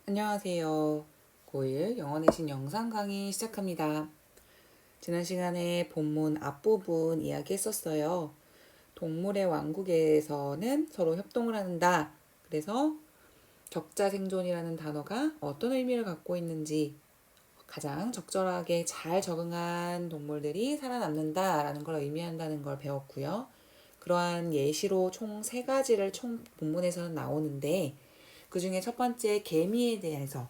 안녕하세요. 고1 영어 내신 영상 강의 시작합니다. 지난 시간에 본문 앞부분 이야기했었어요. 동물의 왕국에서는 서로 협동을 한다. 그래서 적자생존이라는 단어가 어떤 의미를 갖고 있는지 가장 적절하게 잘 적응한 동물들이 살아남는다라는 걸 의미한다는 걸 배웠고요. 그러한 예시로 총 3가지를 총 본문에서는 나오는데 그 중에 첫 번째 개미에 대해서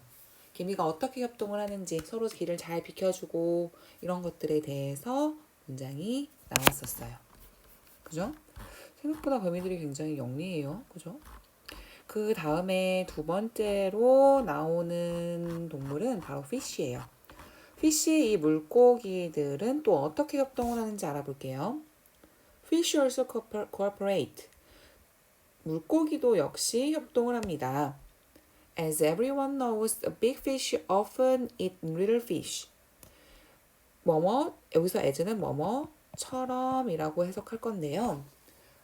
개미가 어떻게 협동을 하는지 서로 길을 잘 비켜주고 이런 것들에 대해서 문장이 나왔었어요. 그죠? 생각보다 거미들이 굉장히 영리해요. 그죠? 그 다음에 두 번째로 나오는 동물은 바로 피쉬예요. 피쉬 이 물고기들은 또 어떻게 협동을 하는지 알아볼게요. Fish also cooperate. 물고기도 역시 협동을 합니다. As everyone knows, a big fish often eat little fish. 뭐뭐, 여기서 as는 뭐뭐처럼이라고 해석할 건데요.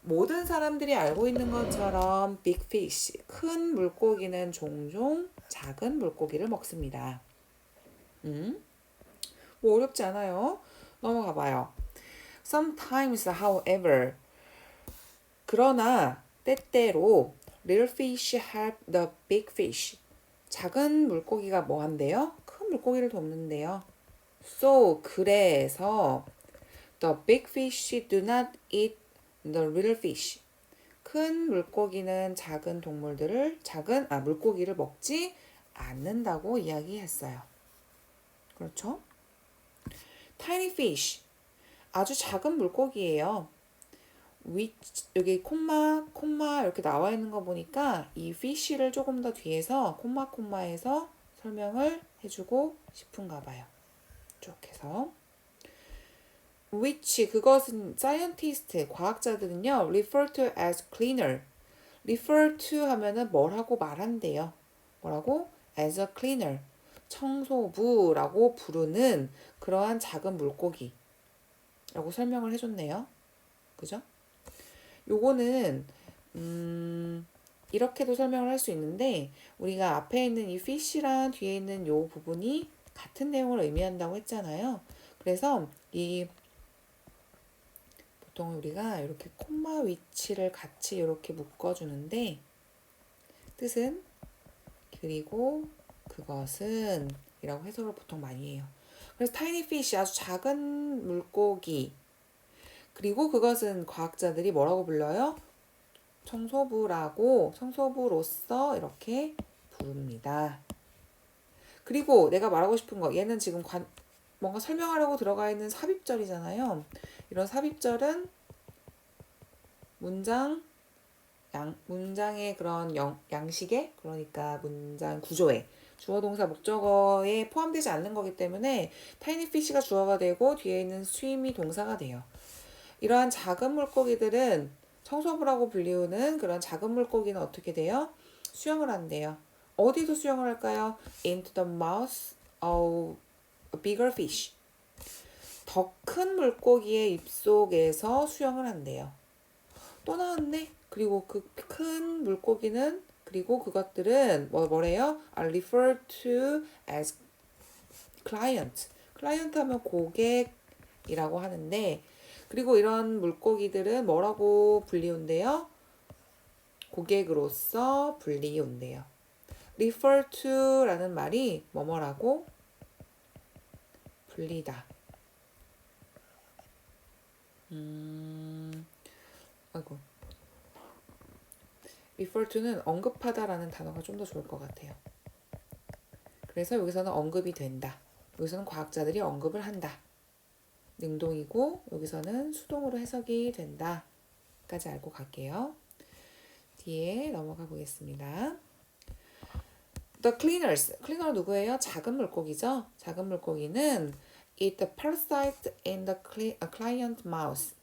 모든 사람들이 알고 있는 것처럼 big fish, 큰 물고기는 종종 작은 물고기를 먹습니다. 뭐 어렵지 않아요. 넘어가 봐요. Sometimes, however, 그러나 때때로 little fish help the big fish. 작은 물고기가 뭐 한대요? 큰 물고기를 돕는데요. So, 그래서 the big fish do not eat the little fish. 큰 물고기는 물고기를 먹지 않는다고 이야기했어요. 그렇죠? Tiny fish. 아주 작은 물고기예요. 여기 콤마 이렇게 나와 있는 거 보니까 이 fish를 조금 더 뒤에서 콤마에서 설명을 해주고 싶은가 봐요. 쭉 해서 which 그것은 scientist 과학자들은요 refer to as cleaner. refer to 하면은 뭐라고 말한대요. 뭐라고? as a cleaner. 청소부라고 부르는 그러한 작은 물고기라고 설명을 해줬네요. 그죠? 요거는 이렇게도 설명을 할 수 있는데 우리가 앞에 있는 이 fish랑 뒤에 있는 요 부분이 같은 내용을 의미한다고 했잖아요. 그래서 이 보통 우리가 이렇게 콤마 위치를 같이 이렇게 묶어주는데 뜻은 그리고 그것은 이라고 해석을 보통 많이 해요. 그래서 tiny fish 아주 작은 물고기 그리고 그것은 과학자들이 뭐라고 불러요? 청소부로서 이렇게 부릅니다. 그리고 내가 말하고 싶은 거 얘는 지금 뭔가 설명하려고 들어가 있는 삽입절이잖아요. 이런 삽입절은 문장의 그런 양식에 그러니까 문장 구조에 주어 동사 목적어에 포함되지 않는 거기 때문에 tiny fish가 주어가 되고 뒤에 있는 swim이 동사가 돼요. 이러한 작은 물고기들은 청소부라고 불리우는 그런 작은 물고기는 어떻게 돼요? 수영을 한대요. 어디서 수영을 할까요? Into the mouth of a bigger fish. 더 큰 물고기의 입속에서 수영을 한대요. 또 나왔네. 그리고 그 큰 물고기는 그리고 그것들은 뭐래요? are referred to as client. 클라이언트 하면 고객이라고 하는데 그리고 이런 물고기들은 뭐라고 불리운대요? 고객으로서 불리운대요. refer to라는 말이 뭐뭐라고 불리다. 아이고. refer to는 언급하다라는 단어가 좀 더 좋을 것 같아요. 그래서 여기서는 언급이 된다. 여기서는 과학자들이 언급을 한다. 능동이고 여기서는 수동으로 해석이 된다. 까지 알고 갈게요. 뒤에 넘어가 보겠습니다. The cleaners. 클리너 누구예요? 작은 물고기죠? 작은 물고기는 eat the parasite in the client mouse.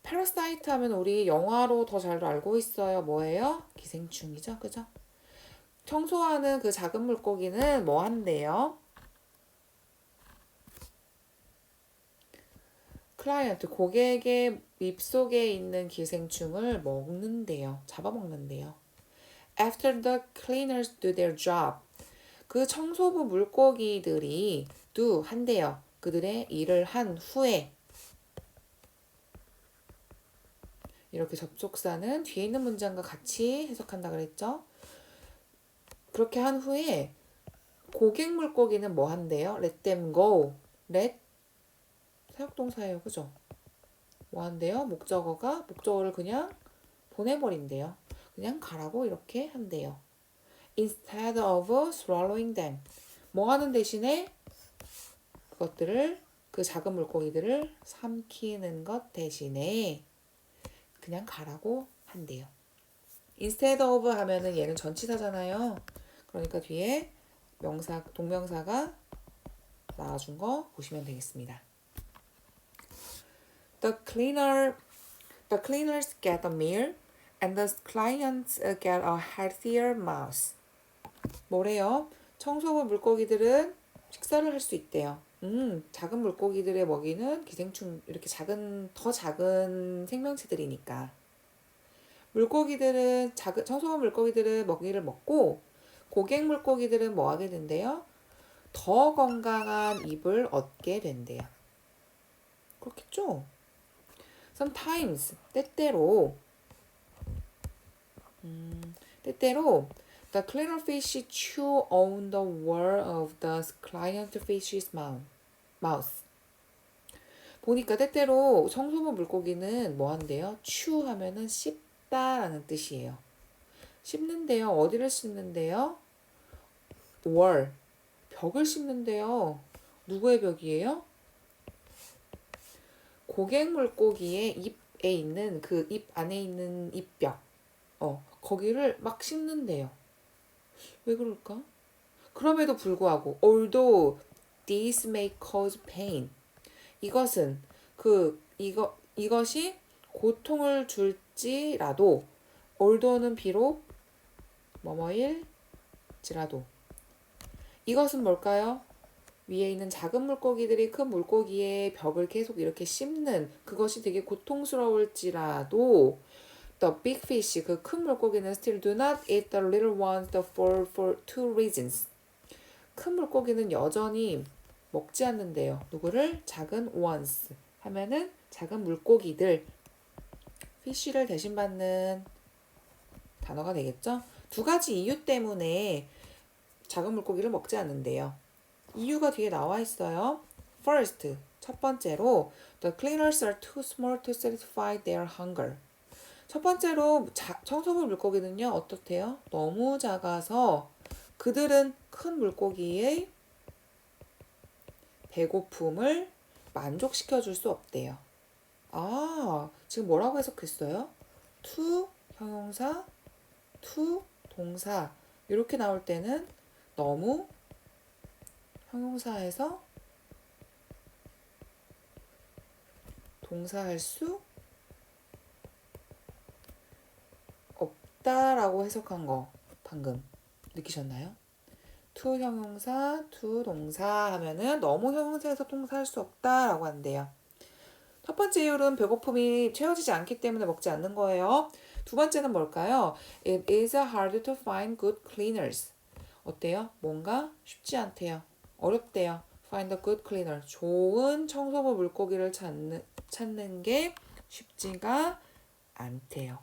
parasite 하면 우리 영화로 더 잘 알고 있어요. 뭐예요? 기생충이죠. 그죠? 청소하는 그 작은 물고기는 뭐 한대요? 클라이언트, 고객의 입속에 있는 기생충을 먹는데요. 잡아먹는데요. after the cleaners do their job. 그 청소부 물고기들이 do 한대요. 그들의 일을 한 후에 이렇게 접속사는 뒤에 있는 문장과 같이 해석한다 그랬죠? 그렇게 한 후에 고객 물고기는 뭐 한대요? Let them go. let 사역동사예요. 그죠? 뭐 한대요? 목적어를 그냥 보내버린대요. 그냥 가라고 이렇게 한대요. Instead of swallowing them. 뭐 하는 대신에 그 작은 물고기들을 삼키는 것 대신에 그냥 가라고 한대요. Instead of 하면은 얘는 전치사잖아요. 그러니까 뒤에 동명사가 나와준 거 보시면 되겠습니다. The cleaners get a meal and the clients get a healthier mouse. 뭐래요? 청소부 물고기들은 식사를 할 수 있대요. 작은 물고기들의 먹이는 기생충, 이렇게 더 작은 생명체들이니까. 청소부 물고기들은 먹이를 먹고, 고객 물고기들은 뭐 하게 된대요? 더 건강한 입을 얻게 된대요. 그렇겠죠? Sometimes, 때때로, the cleaner fish chew on the wall of the client fish's mouth. 보니까 때때로 청소부 물고기는 뭐 한대요? chew 하면은 씹다라는 뜻이에요. 씹는데요. 어디를 씹는데요? wall. 벽을 씹는데요. 누구의 벽이에요? 고객 물고기의 입에 있는 그 입 안에 있는 입벽. 거기를 막 씹는데요. 왜 그럴까? 그럼에도 불구하고 although these may cause pain. 이것이 고통을 줄지라도 although는 비록 뭐뭐일지라도 이것은 뭘까요? 위에 있는 작은 물고기들이 큰 물고기의 벽을 계속 이렇게 씹는 그것이 되게 고통스러울지라도 The big fish, 그 큰 물고기는 still do not eat the little ones for two reasons. 큰 물고기는 여전히 먹지 않는데요. 누구를? 작은 ones 하면은 작은 물고기들. fish를 대신받는 단어가 되겠죠? 두 가지 이유 때문에 작은 물고기를 먹지 않는데요. 이유가 뒤에 나와 있어요. First, 첫 번째로 the cleaners are too small to satisfy their hunger. 첫 번째로 청소부 물고기는요. 어떻대요? 너무 작아서 그들은 큰 물고기의 배고픔을 만족시켜 줄 수 없대요. 지금 뭐라고 해석했어요? to 형용사, to 동사 이렇게 나올 때는 너무 형용사에서 동사할 수 없다라고 해석한 거 방금 느끼셨나요? to 형용사, to 동사 하면은 너무 형용사에서 동사할 수 없다라고 한대요. 첫 번째 이유는 배고픔이 채워지지 않기 때문에 먹지 않는 거예요. 두 번째는 뭘까요? It is hard to find good cleaners. 어때요? 뭔가 쉽지 않대요. 어렵대요. Find a good cleaner. 좋은 청소부 물고기를 찾는 게 쉽지가 않대요.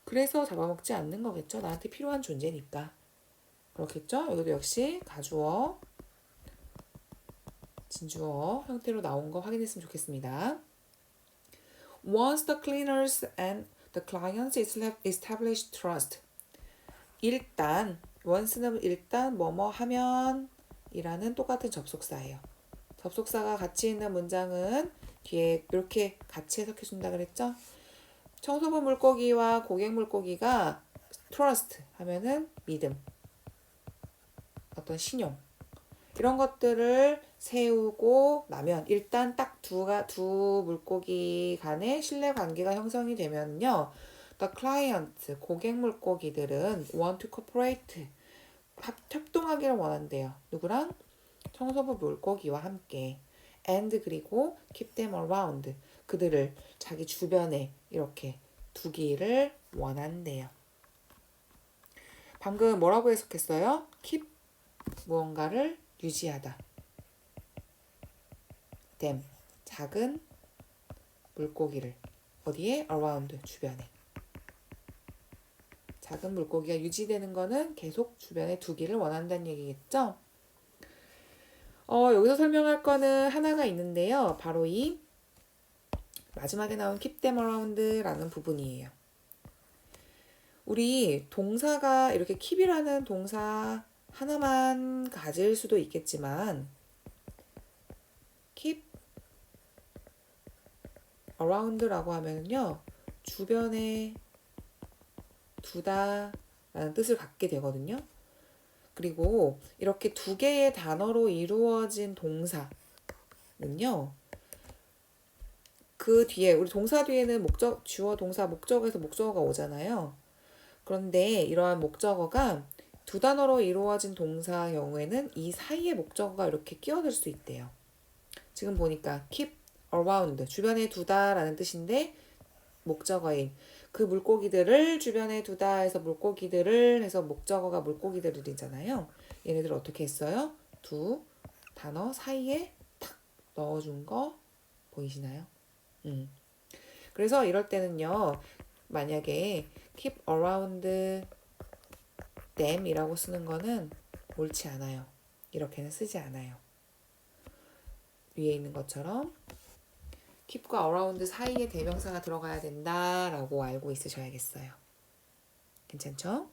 그래서 잡아먹지 않는 거겠죠. 나한테 필요한 존재니까. 그렇겠죠? 여기도 역시 가주어, 진주어 형태로 나온 거 확인했으면 좋겠습니다. Once the cleaners and the clients establish trust. once는 일단 뭐뭐 하면 이라는 똑같은 접속사예요. 접속사가 같이 있는 문장은 뒤에 이렇게 같이 해석해준다 그랬죠? 청소부 물고기와 고객 물고기가 trust 하면은 믿음, 어떤 신용 이런 것들을 세우고 나면 일단 딱 두 물고기 간의 신뢰 관계가 형성이 되면요. The client, 고객 물고기들은 want to cooperate, 협동하기를 원한대요. 누구랑? 청소부 물고기와 함께. And 그리고 keep them around, 그들을 자기 주변에 이렇게 두기를 원한대요. 방금 뭐라고 해석했어요? keep 무언가를 유지하다. them 작은 물고기를 어디에? around 주변에. 작은 물고기가 유지되는 거는 계속 주변에 두기를 원한다는 얘기겠죠? 여기서 설명할 거는 하나가 있는데요. 바로 이 마지막에 나온 keep them around라는 부분이에요. 우리 동사가 이렇게 keep이라는 동사 하나만 가질 수도 있겠지만 keep around라고 하면요. 주변에 두다 라는 뜻을 갖게 되거든요. 그리고 이렇게 두 개의 단어로 이루어진 동사는요. 그 뒤에 우리 동사 뒤에는 목적, 주어, 동사, 목적어에서 목적어가 오잖아요. 그런데 이러한 목적어가 두 단어로 이루어진 동사 경우에는 이 사이에 목적어가 이렇게 끼어들 수 있대요. 지금 보니까 keep around 주변에 두다라는 뜻인데 목적어인 그 물고기들을 주변에 두다 해서 물고기들을 해서 목적어가 물고기들이잖아요. 얘네들 어떻게 했어요? 두 단어 사이에 탁 넣어준 거 보이시나요? 그래서 이럴 때는요. 만약에 keep around them 이라고 쓰는 거는 옳지 않아요. 이렇게는 쓰지 않아요. 위에 있는 것처럼 keep과 around 사이에 대명사가 들어가야 된다라고 알고 있으셔야겠어요. 괜찮죠?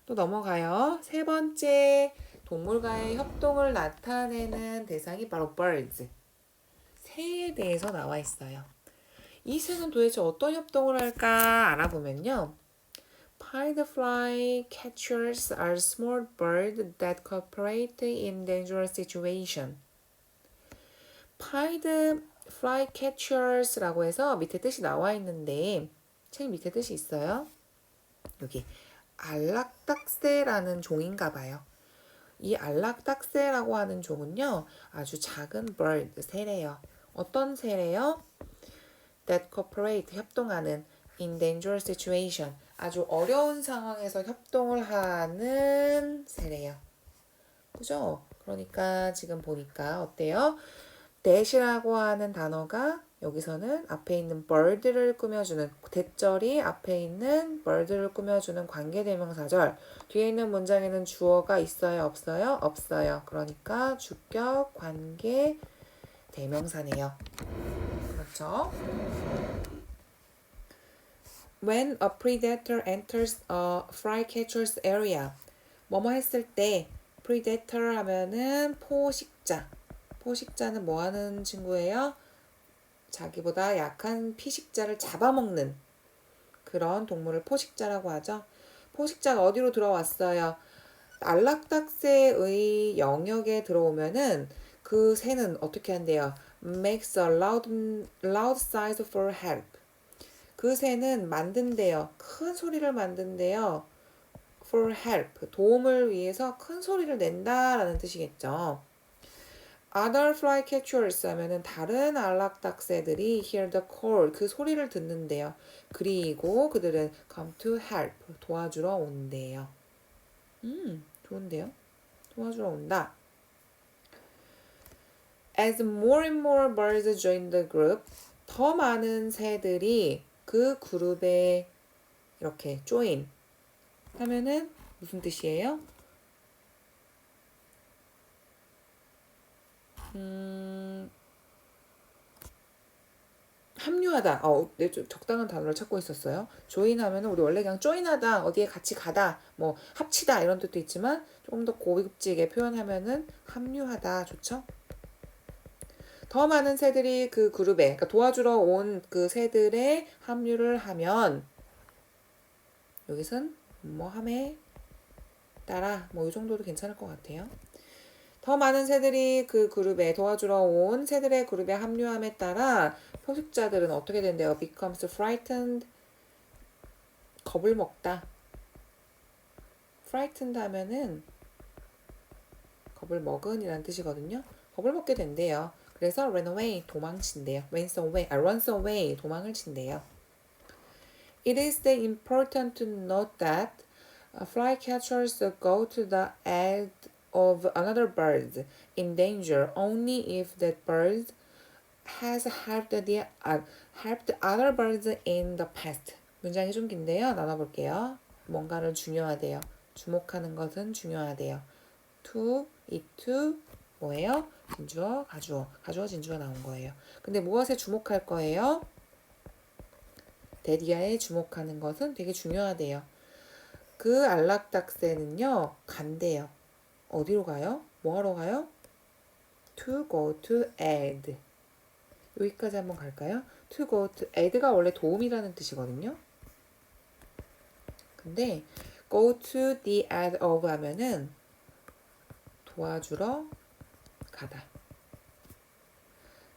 또 넘어가요. 세 번째 동물과의 협동을 나타내는 대상이 바로 birds. 새에 대해서 나와 있어요. 이 새는 도대체 어떤 협동을 할까 알아보면요. Pied-fly catchers are small birds that cooperate in dangerous situations. Pied-fly catchers라고 해서 밑에 뜻이 나와 있는데 책 밑에 뜻이 있어요. 여기 안락딱새라는 종인가 봐요. 이 안락딱새라고 하는 종은요. 아주 작은 bird, 새래요. 어떤 새래요? That cooperate, 협동하는 in dangerous situation, 아주 어려운 상황에서 협동을 하는 새래요. 그죠? 그러니까 지금 보니까 어때요? that이라고 하는 단어가 여기서는 앞에 있는 bird를 꾸며주는 대절이 앞에 있는 bird를 꾸며주는 관계대명사절 뒤에 있는 문장에는 주어가 있어요? 없어요? 없어요. 그러니까 주격 관계 대명사네요. 그렇죠? When a predator enters a flycatcher's area 뭐뭐 했을 때 predator 하면은 포식자 포식자는 뭐 하는 친구예요? 자기보다 약한 피식자를 잡아먹는 그런 동물을 포식자라고 하죠. 포식자가 어디로 들어왔어요? 안락딱새의 영역에 들어오면은 그 새는 어떻게 한대요? Makes a loud size for help. 그 새는 만든대요. 큰 소리를 만든대요. For help. 도움을 위해서 큰 소리를 낸다라는 뜻이겠죠. Other flycatchers 하면은 다른 안락딱새들이 hear the call 그 소리를 듣는데요. 그리고 그들은 come to help 도와주러 온대요. 좋은데요? 도와주러 온다. As more and more birds join the group, 더 많은 새들이 그 그룹에 이렇게 join 하면은 무슨 뜻이에요? 합류하다. 네, 좀 적당한 단어를 찾고 있었어요. join 하면은 우리 원래 그냥 join하다, 어디에 같이 가다, 뭐 합치다 이런 뜻도 있지만 조금 더 고급지게 표현하면은 합류하다 좋죠? 더 많은 새들이 그 그룹에, 그러니까 도와주러 온 그 새들에 합류를 하면 여기선 뭐 함에 따라 뭐 이 정도도 괜찮을 것 같아요. 더 많은 새들이 그 그룹에 도와주러 온 새들의 그룹에 합류함에 따라 포식자들은 어떻게 된대요? becomes frightened. 겁을 먹다. frightened 하면은 겁을 먹은 이란 뜻이거든요. 겁을 먹게 된대요. 그래서 run away 도망친대요. runs away 도망을 친대요. It is important to note that Flycatchers go to the aid of another bird in danger only if that bird has helped other birds in the past. 문장이 좀 긴데요. 나눠볼게요. 뭔가를 중요하대요. 주목하는 것은 중요하대요. to, it to, 뭐예요? 진주어, 가주어. 가주어, 진주어 나온 거예요. 근데 무엇에 주목할 거예요? 데디아에 주목하는 것은 되게 중요하대요. 그 안락닥새는요, 간대요. 어디로 가요? 뭐 하러 가요? To go to aid. 여기까지 한번 갈까요? To go to aid가 원래 도움이라는 뜻이거든요. 근데 go to the aid of 하면은 도와주러 가다.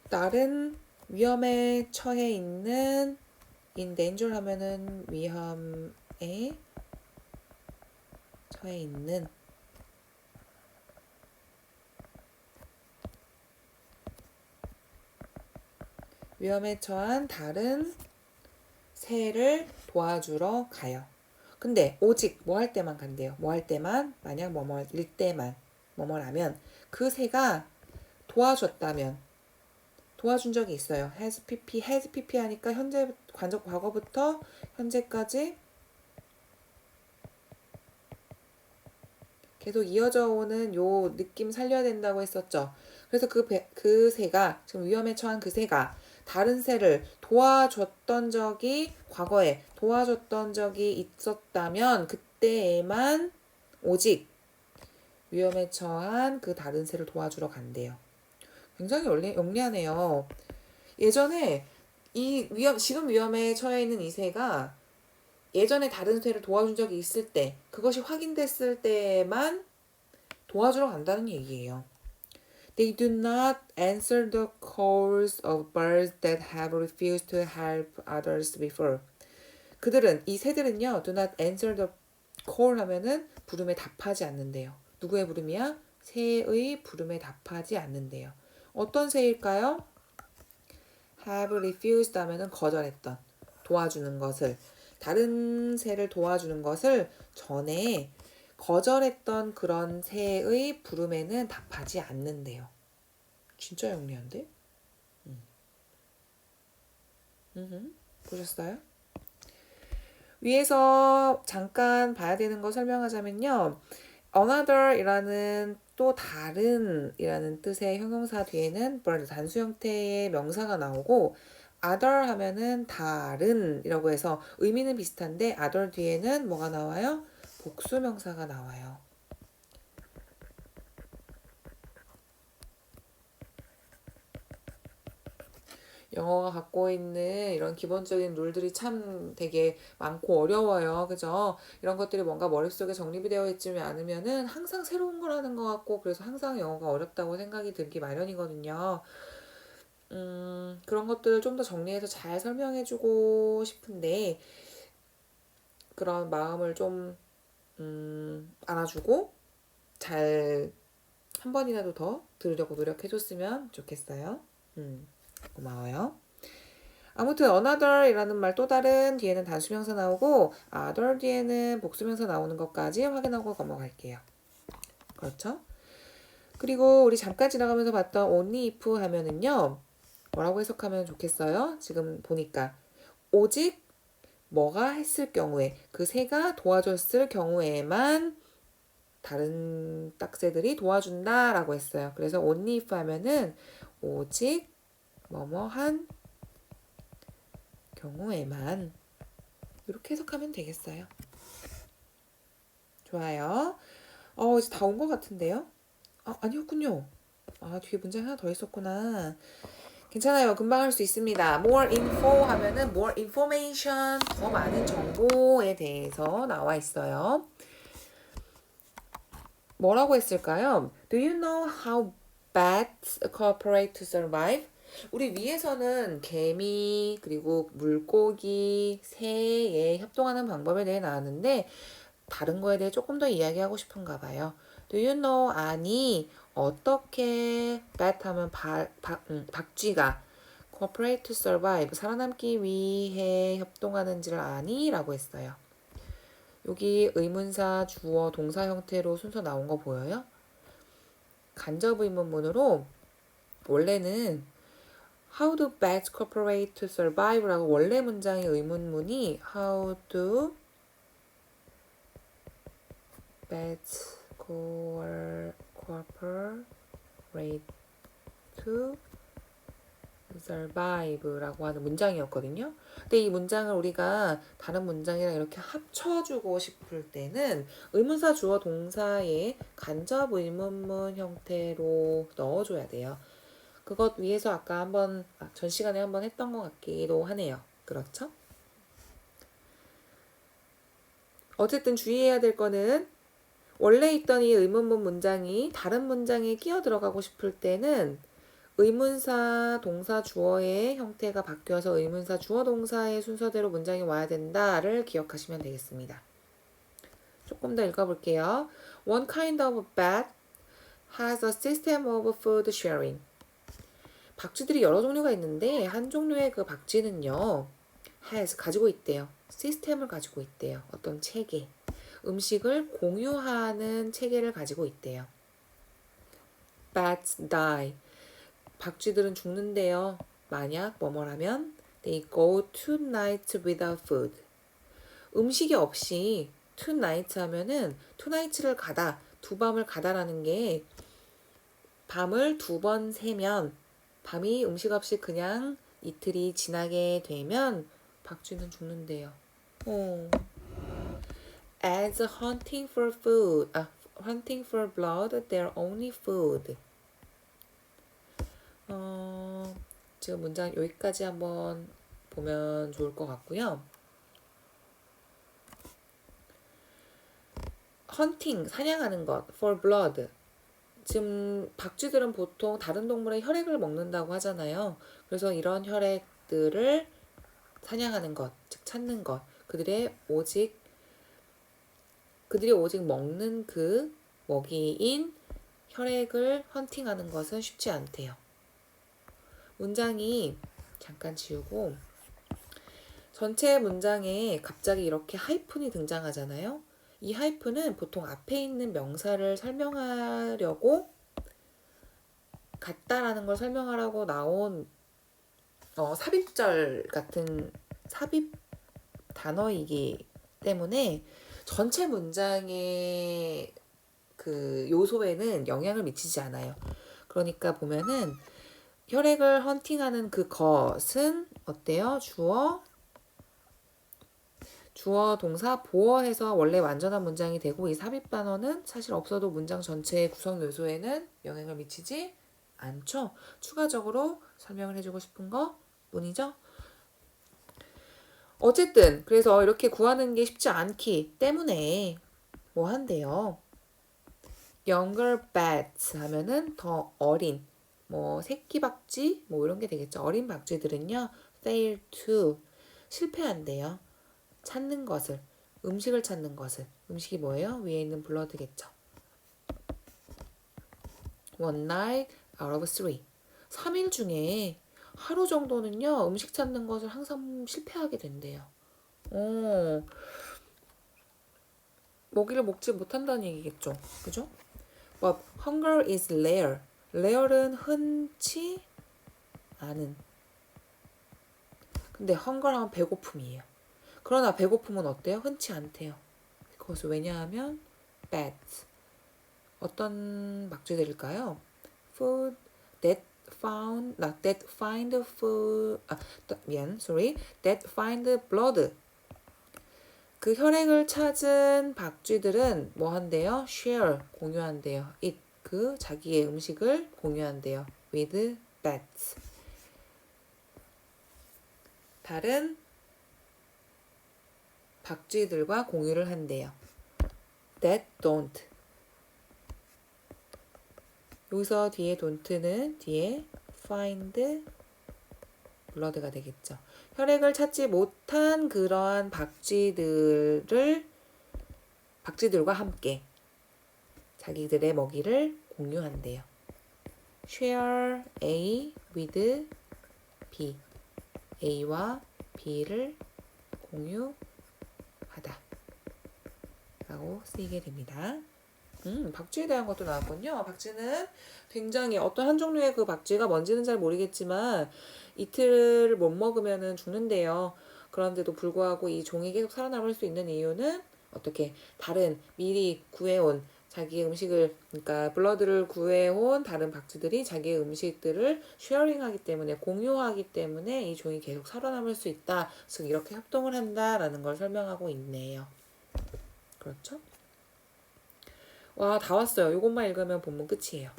다른 위험에 처해 있는 in danger 하면은 위험에 처해 있는 위험에 처한 다른 새를 도와주러 가요. 근데 오직 뭐 할 때만 간대요. 뭐 할 때만, 만약 뭐뭐일 때만, 뭐뭐라면 그 새가 도와줬다면, 도와준 적이 있어요. has pp 하니까 현재 과거부터 현재까지 계속 이어져 오는 요 느낌 살려야 된다고 했었죠. 그래서 그 새가, 지금 위험에 처한 그 새가 다른 새를 도와줬던 적이, 과거에 도와줬던 적이 있었다면 그때에만 오직 위험에 처한 그 다른 새를 도와주러 간대요. 굉장히 영리하네요. 예전에 지금 위험에 처해 있는 이 새가 예전에 다른 새를 도와준 적이 있을 때, 그것이 확인됐을 때만 도와주러 간다는 얘기예요. They do not answer the calls of birds that have refused to help others before. 이 새들은요, do not answer the call 하면은 부름에 답하지 않는데요. 누구의 부름이야? 새의 부름에 답하지 않는데요. 어떤 새일까요? have refused 하면은 거절했던, 도와주는 것을, 다른 새를 도와주는 것을 전에 거절했던 그런 새의 부름에는 답하지 않는데요. 진짜 영리한데? 보셨어요? 위에서 잠깐 봐야 되는 거 설명하자면요. another이라는 또 다른이라는 뜻의 형용사 뒤에는 단수 형태의 명사가 나오고 other 하면은 다른이라고 해서 의미는 비슷한데 other 뒤에는 뭐가 나와요? 복수 명사가 나와요. 영어가 갖고 있는 이런 기본적인 룰들이 참 되게 많고 어려워요. 그죠? 이런 것들이 뭔가 머릿속에 정립이 되어 있지 않으면은 항상 새로운 걸 하는 것 같고 그래서 항상 영어가 어렵다고 생각이 들기 마련이거든요. 그런 것들을 좀 더 정리해서 잘 설명해주고 싶은데 그런 마음을 좀 알아주고 잘 한 번이라도 더 들으려고 노력해줬으면 좋겠어요. 고마워요. 아무튼 another이라는 말 또 다른 뒤에는 단수명사 나오고 other 뒤에는 복수명사 나오는 것까지 확인하고 넘어갈게요. 그렇죠? 그리고 우리 잠깐 지나가면서 봤던 only if 하면은요. 뭐라고 해석하면 좋겠어요? 지금 보니까 오직 뭐가 했을 경우에 그 새가 도와줬을 경우에만 다른 딱새들이 도와준다라고 했어요. 그래서 only if 하면은 오직 뭐뭐한 경우에만 이렇게 해석하면 되겠어요. 좋아요. 이제 다 온 것 같은데요? 아니었군요. 뒤에 문장 하나 더 있었구나. 괜찮아요. 금방 할 수 있습니다. more info 하면은 more information, 더 많은 정보에 대해서 나와 있어요. 뭐라고 했을까요? Do you know how bats cooperate to survive? 우리 위에서는 개미, 그리고 물고기, 새에 협동하는 방법에 대해 나왔는데 다른 거에 대해 조금 더 이야기하고 싶은가 봐요. Do you know 아니 어떻게 bat 하면 박쥐가 cooperate to survive 살아남기 위해 협동하는지를 아니? 라고 했어요. 여기 의문사, 주어, 동사 형태로 순서 나온 거 보여요? 간접 의문문으로 원래는 How do bats cooperate to survive? 라고 원래 문장의 의문문이 How do bats cooperate to survive 라고 하는 문장이었거든요. 근데 이 문장을 우리가 다른 문장이랑 이렇게 합쳐주고 싶을 때는 의문사, 주어, 동사의 간접 의문문 형태로 넣어줘야 돼요. 그것 위해서 아까 전 시간에 한번 했던 것 같기도 하네요. 그렇죠? 어쨌든 주의해야 될 거는 원래 있던 이 의문문 문장이 다른 문장에 끼어 들어가고 싶을 때는 의문사, 동사, 주어의 형태가 바뀌어서 의문사, 주어, 동사의 순서대로 문장이 와야 된다를 기억하시면 되겠습니다. 조금 더 읽어볼게요. One kind of bat has a system of food sharing. 박쥐들이 여러 종류가 있는데 한 종류의 그 박쥐는요, 가지고 있대요. 시스템을 가지고 있대요. 어떤 체계. 음식을 공유하는 체계를 가지고 있대요. Bats die. 박쥐들은 죽는데요. 만약 뭐뭐라면 they go 2 nights without food. 음식이 없이 2 nights 하면은 2nights를 가다, 2밤을 가다라는 게 밤을 2번 새면 밤이 음식 없이 그냥 이틀이 지나게 되면 박쥐는 죽는데요. As hunting for food, hunting for blood, their only food. 지금 문장 여기까지 한번 보면 좋을 것 같고요. hunting, 사냥하는 것, for blood. 지금 박쥐들은 보통 다른 동물의 혈액을 먹는다고 하잖아요. 그래서 이런 혈액들을 사냥하는 것, 즉 찾는 것. 그들이 오직 먹는 그 먹이인 혈액을 헌팅하는 것은 쉽지 않대요. 문장이 잠깐 지우고 전체 문장에 갑자기 이렇게 하이픈이 등장하잖아요. 이 하이픈은 보통 앞에 있는 명사를 설명하려고 같다라는 걸 설명하라고 나온 삽입절 같은 삽입 단어이기 때문에 전체 문장의 그 요소에는 영향을 미치지 않아요. 그러니까 보면은 혈액을 헌팅하는 그 것은 어때요? 주어, 동사, 보어해서 원래 완전한 문장이 되고 이 삽입 단어는 사실 없어도 문장 전체의 구성 요소에는 영향을 미치지 않죠. 추가적으로 설명을 해주고 싶은 거 뿐이죠. 어쨌든 그래서 이렇게 구하는 게 쉽지 않기 때문에 뭐 한대요. younger bats 하면은 더 어린 뭐 새끼 박쥐 뭐 이런 게 되겠죠. 어린 박쥐들은요. fail to 실패한대요. 찾는 것을 음식을 찾는 것을 음식이 뭐예요? 위에 있는 blood겠죠. one night out of 3일 중에 하루 정도는요. 음식 찾는 것을 항상 실패하게 된대요. 먹이를 먹지 못한다는 얘기겠죠. 그죠? But hunger is rare. rare은 흔치 않은. 근데 hunger 하면 배고픔이에요. 그러나 배고픔은 어때요? 흔치 않대요. 그것은 왜냐하면 bats. 어떤 박쥐들일까요? Food that find food. That find blood. 그 혈액을 찾은 박쥐들은 뭐 한대요? share, 공유한대요. 그 자기의 음식을 공유한대요. with bats. 다른 박쥐들과 공유를 한대요. that don't. 여기서 뒤에 don't는 뒤에 find blood가 되겠죠. 혈액을 찾지 못한 그러한 박쥐들과 함께 자기들의 먹이를 공유한대요. share A with B. A와 B를 공유하다. 라고 쓰이게 됩니다. 박쥐에 대한 것도 나왔군요. 박쥐는 굉장히 어떤 한 종류의 그 박쥐가 뭔지는 잘 모르겠지만 이틀을 못 먹으면 죽는데요. 그런데도 불구하고 이 종이 계속 살아남을 수 있는 이유는 어떻게 다른 미리 구해온 자기의 음식을 그러니까 블러드를 구해온 다른 박쥐들이 자기의 음식들을 쉐어링하기 때문에 공유하기 때문에 이 종이 계속 살아남을 수 있다. 즉 이렇게 협동을 한다라는 걸 설명하고 있네요. 그렇죠? 와, 다 왔어요. 이것만 읽으면 본문 끝이에요.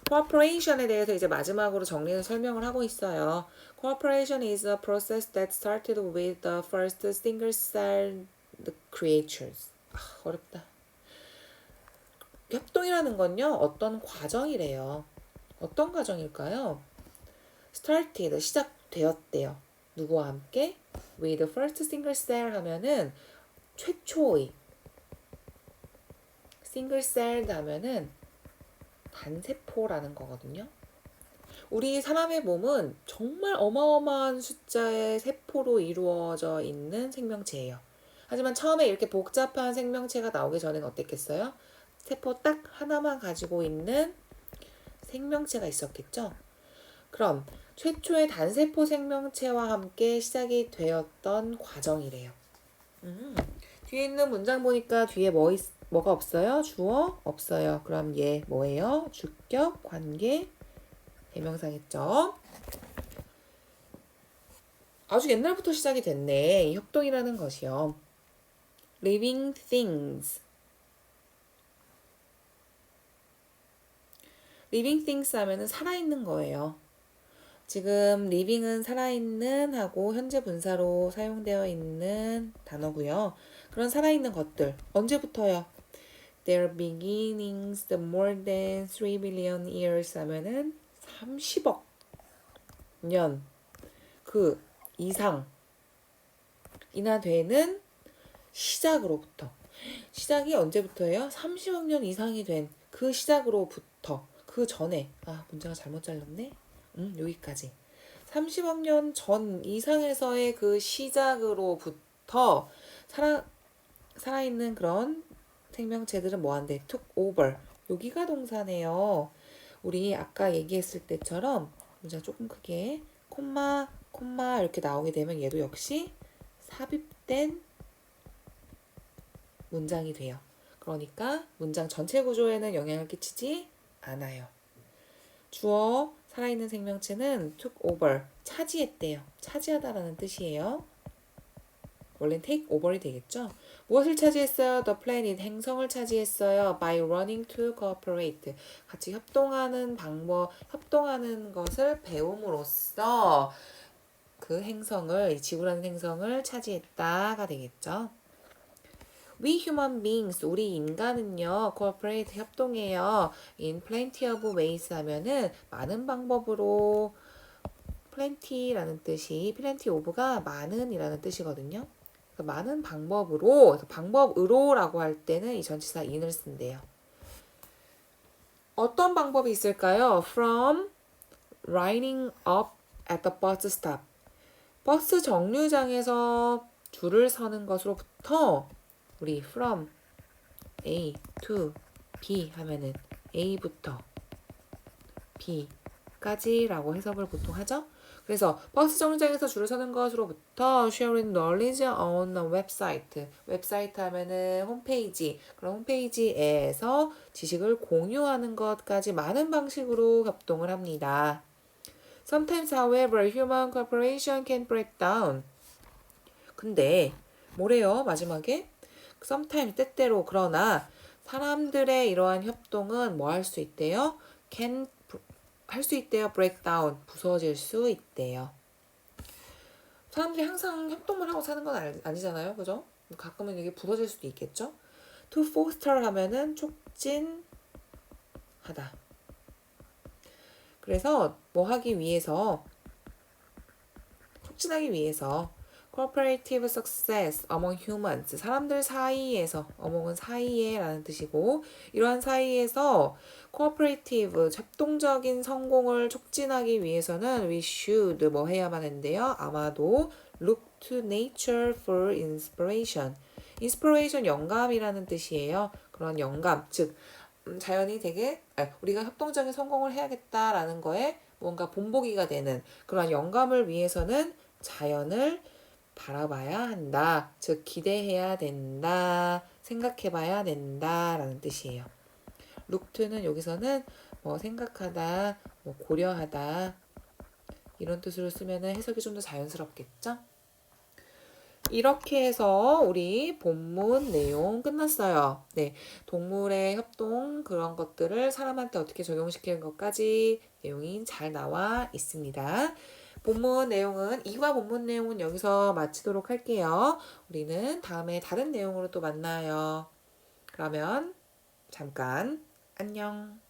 Cooperation에 대해서 이제 마지막으로 정리해서 설명을 하고 있어요. Cooperation is a process that started with the first single-celled creatures. 어렵다. 협동이라는 건요, 어떤 과정이래요. 어떤 과정일까요? Started, 시작되었대요. 누구와 함께? With the first single cell 하면은 최초의 싱글 셀 하면은 단세포라는 거거든요. 우리 사람의 몸은 정말 어마어마한 숫자의 세포로 이루어져 있는 생명체예요. 하지만 처음에 이렇게 복잡한 생명체가 나오기 전에는 어땠겠어요? 세포 딱 하나만 가지고 있는 생명체가 있었겠죠? 그럼 최초의 단세포 생명체와 함께 시작이 되었던 과정이래요. 뒤에 있는 문장 보니까 뒤에 뭐가 없어요? 주어? 없어요. 그럼 얘 뭐예요? 주격, 관계, 대명사겠죠? 아주 옛날부터 시작이 됐네. 이 협동이라는 것이요. Living things. Living things 하면은 살아있는 거예요. 지금 living은 살아있는 하고 현재 분사로 사용되어 있는 단어고요. 그런 살아있는 것들. 언제부터요? Their beginnings more than 3 billion years 하면은 30억 년 그 이상이나 되는 시작으로부터. 시작이 언제부터예요? 30억 년 이상이 된 그 시작으로부터. 그 전에. 문자가 잘못 잘렸네. 여기까지. 30억 년 전 이상에서의 그 시작으로부터 살아있는 그런 생명체들은 뭐한대? took over. 여기가 동사네요. 우리 아까 얘기했을 때처럼 문장 조금 크게 콤마 이렇게 나오게 되면 얘도 역시 삽입된 문장이 돼요. 그러니까 문장 전체 구조에는 영향을 끼치지 않아요. 주어 살아있는 생명체는 took over, 차지했대요. 차지하다라는 뜻이에요. 원래는 take over이 되겠죠. 무엇을 차지했어요? The planet, 행성을 차지했어요. By running to cooperate. 같이 협동하는 방법, 협동하는 것을 배움으로써 그 행성을, 이 지구라는 행성을 차지했다가 되겠죠. We human beings, 우리 인간은요, cooperate, 협동해요. In plenty of ways 하면은 많은 방법으로 plenty라는 뜻이, plenty of가 많은이라는 뜻이거든요. 많은 방법으로, 방법으로라고 할 때는 이 전치사 in을 쓴대요. 어떤 방법이 있을까요? From lining up at the bus stop. 버스 정류장에서 줄을 서는 것으로부터 우리 from A to B 하면은 A부터 B까지라고 해석을 보통 하죠. 그래서 버스 정류장에서 줄을 서는 것으로부터 sharing knowledge on a website. 웹사이트 하면은 홈페이지. 그런 홈페이지에서 지식을 공유하는 것까지 많은 방식으로 협동을 합니다. Sometimes, however, human cooperation can break down. 근데 뭐래요? 마지막에 sometimes 때때로 그러나 사람들의 이러한 협동은 뭐 할 수 있대요? can 할 수 있대요. break down. 부서질 수 있대요. 사람들이 항상 협동만 하고 사는 건 아니잖아요. 그죠? 가끔은 이게 부서질 수도 있겠죠? to foster 하면은 촉진하다. 그래서 뭐 하기 위해서 촉진하기 위해서 cooperative success among humans 사람들 사이에서 among은 사이에 라는 뜻이고 이러한 사이에서 cooperative 협동적인 성공을 촉진하기 위해서는 we should 뭐 해야만 한대요. 아마도 look to nature for inspiration inspiration 영감이라는 뜻이에요. 그런 영감, 즉 자연이 우리가 협동적인 성공을 해야겠다라는 거에 뭔가 본보기가 되는 그런 영감을 위해서는 자연을 바라봐야 한다. 즉 기대해야 된다. 생각해봐야 된다라는 뜻이에요. 룩트는 여기서는 뭐 생각하다, 뭐 고려하다 이런 뜻으로 쓰면 해석이 좀 더 자연스럽겠죠? 이렇게 해서 우리 본문 내용 끝났어요. 네, 동물의 협동 그런 것들을 사람한테 어떻게 적용시키는 것까지 내용이 잘 나와 있습니다. 본문 내용은 이과 본문 내용은 여기서 마치도록 할게요. 우리는 다음에 다른 내용으로 또 만나요. 그러면 잠깐 안녕.